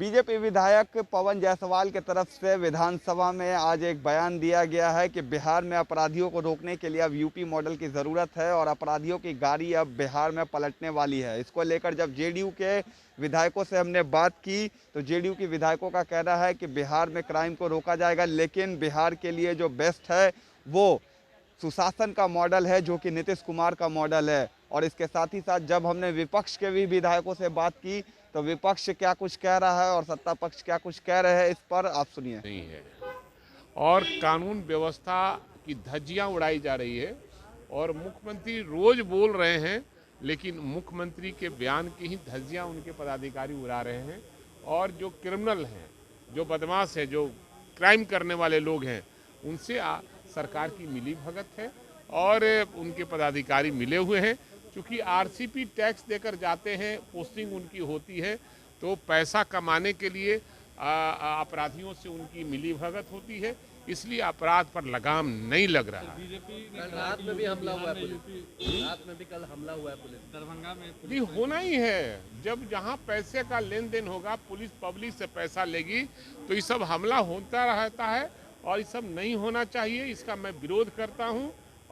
BJP विधायक पवन जायसवाल की तरफ से विधानसभा में आज एक बयान दिया गया है कि बिहार में अपराधियों को रोकने के लिए अब यूपी मॉडल की ज़रूरत है और अपराधियों की गाड़ी अब बिहार में पलटने वाली है। इसको लेकर जब जेडीयू के विधायकों से हमने बात की तो जेडीयू के विधायकों का कहना है कि बिहार में क्राइम को रोका जाएगा, लेकिन बिहार के लिए जो बेस्ट है वो सुशासन का मॉडल है, जो कि नीतीश कुमार का मॉडल है। और इसके साथ ही साथ जब हमने विपक्ष के भी विधायकों से बात की तो विपक्ष क्या कुछ कह रहा है और सत्ता पक्ष क्या कुछ कह रहे हैं, इस पर आप सुनिए। नहीं है और कानून व्यवस्था की धज्जियां उड़ाई जा रही है और मुख्यमंत्री रोज बोल रहे हैं, लेकिन मुख्यमंत्री के बयान की ही धज्जियां उनके पदाधिकारी उड़ा रहे हैं। और जो क्रिमिनल हैं, जो बदमाश हैं, जो क्राइम करने वाले लोग हैं, उनसे सरकार की मिली भगत है और उनके पदाधिकारी मिले हुए हैं। क्योंकि आरसीपी टैक्स देकर जाते हैं, पोस्टिंग उनकी होती है, तो पैसा कमाने के लिए अपराधियों से उनकी मिली भगत होती है, इसलिए अपराध पर लगाम नहीं लग रहा है। कल रात में भी हमला हुआ है पुलिस, रात में भी कल हमला हुआ है पुलिस दरभंगा में। जी होना ही है, जब जहां पैसे का लेन देन होगा, पुलिस पब्लिक से पैसा लेगी तो ये सब हमला होता रहता है और ये सब नहीं होना चाहिए। इसका मैं विरोध करता हूं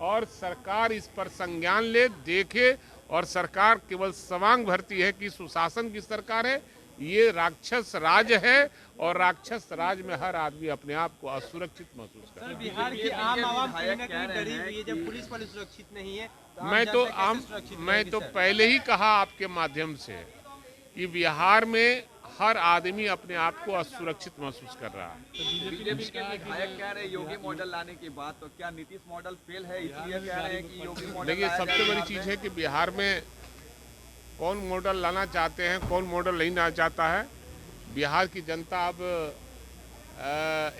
और सरकार इस पर संज्ञान ले, देखे। और सरकार केवल सवांग भरती है कि सुशासन की सरकार है, ये राक्षस राज है और राक्षस राज में हर आदमी अपने आप को असुरक्षित महसूस करता है। बिहार की आम आवाम कहीं ना कहीं डरी हुई है, जब पुलिस वाले सुरक्षित नहीं है तो मैं तो पहले ही कहा आपके माध्यम से कि बिहार में हर आदमी अपने आप को असुरक्षित महसूस कर रहा है। बीजेपी के विधायक कह रहे हैं योगी मॉडल लाने की बात, तो क्या नीतीश मॉडल फेल है इसलिए कह रहे हैं कि योगी मॉडल? देखिए, सबसे बड़ी चीज है कि बिहार में कौन मॉडल लाना चाहते हैं, कौन मॉडल नहीं लाना चाहता है। बिहार की जनता अब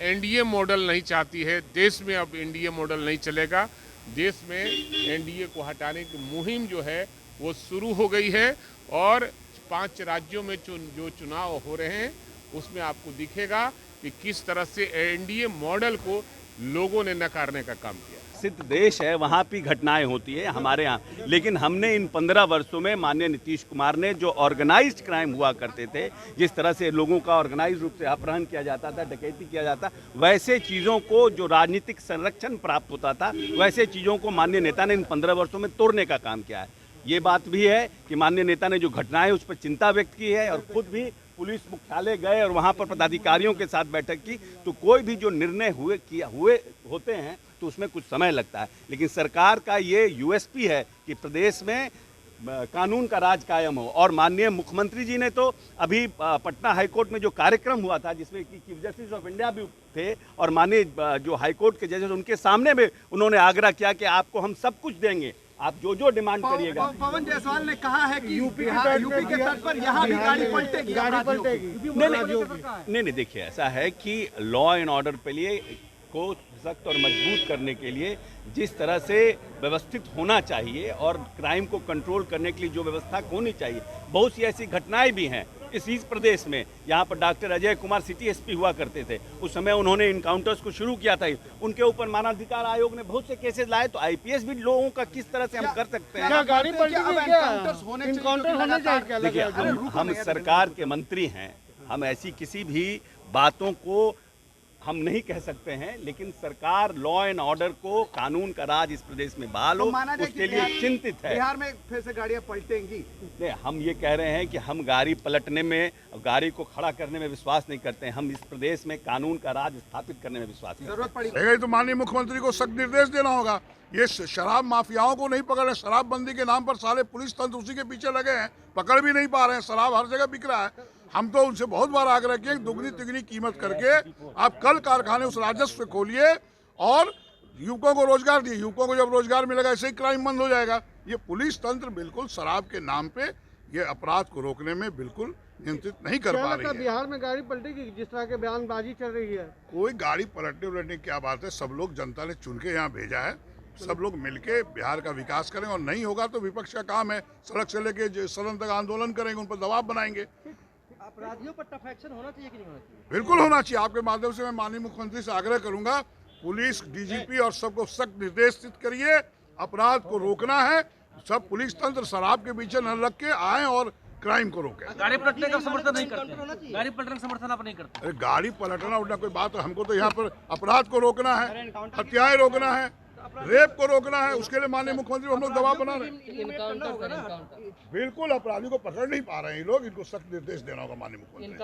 एनडीए मॉडल नहीं चाहती है। देश में अब एनडीए मॉडल नहीं चलेगा। देश में एनडीए को हटाने की मुहिम जो है वो शुरू हो गई है और 5 राज्यों में जो चुनाव हो रहे हैं उसमें आपको दिखेगा कि किस तरह से एनडीए मॉडल को लोगों ने नकारने का काम किया। सिद्ध देश है, वहाँ भी घटनाएं होती है हमारे यहाँ, लेकिन हमने इन 15 वर्षों में माननीय नीतीश कुमार ने जो ऑर्गेनाइज्ड क्राइम हुआ करते थे, जिस तरह से लोगों का ऑर्गेनाइज रूप से अपहरण किया जाता था, डकैती किया जाता, वैसे चीज़ों को जो राजनीतिक संरक्षण प्राप्त होता था, वैसे चीज़ों को माननीय नेता ने इन 15 वर्षों में तोड़ने का काम किया है। ये बात भी है कि माननीय नेता ने जो घटनाएं उस पर चिंता व्यक्त की है और खुद भी पुलिस मुख्यालय गए और वहाँ पर पदाधिकारियों के साथ बैठक की, तो कोई भी जो निर्णय हुए होते हैं तो उसमें कुछ समय लगता है, लेकिन सरकार का ये यूएसपी है कि प्रदेश में कानून का राज कायम हो। और माननीय मुख्यमंत्री जी ने तो अभी पटना हाईकोर्ट में जो कार्यक्रम हुआ था, जिसमें कि चीफ जस्टिस ऑफ इंडिया भी थे और माननीय जो हाईकोर्ट के जजेस, उनके सामने में उन्होंने आग्रह किया कि आपको हम सब कुछ देंगे, आप जो डिमांड करिएगा। पवन जायसवाल ने कहा है कि यूपी के तर्ज पर यहाँ भी गाड़ी पलटेगी। नहीं, देखिए, ऐसा है कि लॉ एंड ऑर्डर के लिए को सख्त और मजबूत करने के लिए जिस तरह से व्यवस्थित होना चाहिए और क्राइम को कंट्रोल करने के लिए जो व्यवस्था होनी चाहिए, बहुत सी ऐसी घटनाएं भी हैं इस प्रदेश में। यहाँ पर doctor Ajay Kumar city SP हुआ करते थे, उस समय उन्होंने इनकाउंटर्स को शुरू किया था, उनके ऊपर मानवाधिकार आयोग ने बहुत से केसेस लाए, तो आईपीएस भी लोगों का किस तरह से हम कर सकते हैं। देखिए, हम सरकार के मंत्री हैं, हम ऐसी किसी भी बातों को हम नहीं कह सकते हैं, लेकिन सरकार लॉ एंड ऑर्डर को, कानून का राज इस प्रदेश में बहाल हो, उसके लिए चिंतित है। बिहार में फिर से गाड़ियां पलटेंगी? नहीं, हम ये कह रहे हैं कि हम गाड़ी पलटने में, गाड़ी को खड़ा करने में विश्वास नहीं करते हैं। हम इस प्रदेश में कानून का राज स्थापित करने में विश्वास करते हैं। जरूरत पड़ी तो माननीय मुख्यमंत्री को सख्त निर्देश देना होगा। ये शराब माफियाओं को नहीं पकड़ रहे, शराबबंदी के नाम पर सारे पुलिस तंत्र उसी के पीछे लगे हैं, पकड़ भी नहीं पा रहे हैं, शराब हर जगह बिक रहा है। हम तो उनसे बहुत बार आग्रह किए, दुगनी तिगनी कीमत करके आप कल कारखाने उस राजस्व खोलिए और युवकों को रोजगार दिए। युवकों को जब रोजगार मिलेगा, ऐसे ही क्राइम बंद हो जाएगा। ये पुलिस तंत्र बिल्कुल शराब के नाम पे ये अपराध को रोकने में बिल्कुल नियंत्रित नहीं कर पा रही है। बिहार में गाड़ी पलटेगी जिस तरह के बयानबाजी चल रही है? कोई गाड़ी पलटने उलटने की क्या बात है, सब लोग जनता ने चुन के यहाँ भेजा है, सब लोग मिलके बिहार का विकास करें, और नहीं होगा तो विपक्ष का काम है सड़क से लेके सदन तक आंदोलन करेंगे, उन पर दबाव बनाएंगे। अपराधियों पर टफ एक्शन होना चाहिए कि नहीं होना चाहिए? बिल्कुल होना चाहिए। आपके माध्यम से मैं माननीय मुख्यमंत्री से आग्रह करूंगा, पुलिस, डीजीपी और सबको सख्त निर्देशित करिए, अपराध को रोकना है। सब पुलिस तंत्र शराब के पीछे न लग के आए और क्राइम को रोके। गाड़ी पलटने का समर्थन नहीं करते, गाड़ी पलटने का समर्थन आप नहीं करते। अरे गाड़ी पलटना उठना कोई बात है, हमको तो यहाँ पर अपराध को रोकना है, हत्याएं रोकना है, रेप को रोकना है, उसके लिए माननीय मुख्यमंत्री हम लोग दबाव बना रहे हैं। बिल्कुल अपराधी को पकड़ नहीं पा रहे हैं ये लोग, इनको सख्त निर्देश देना होगा माननीय मुख्यमंत्री।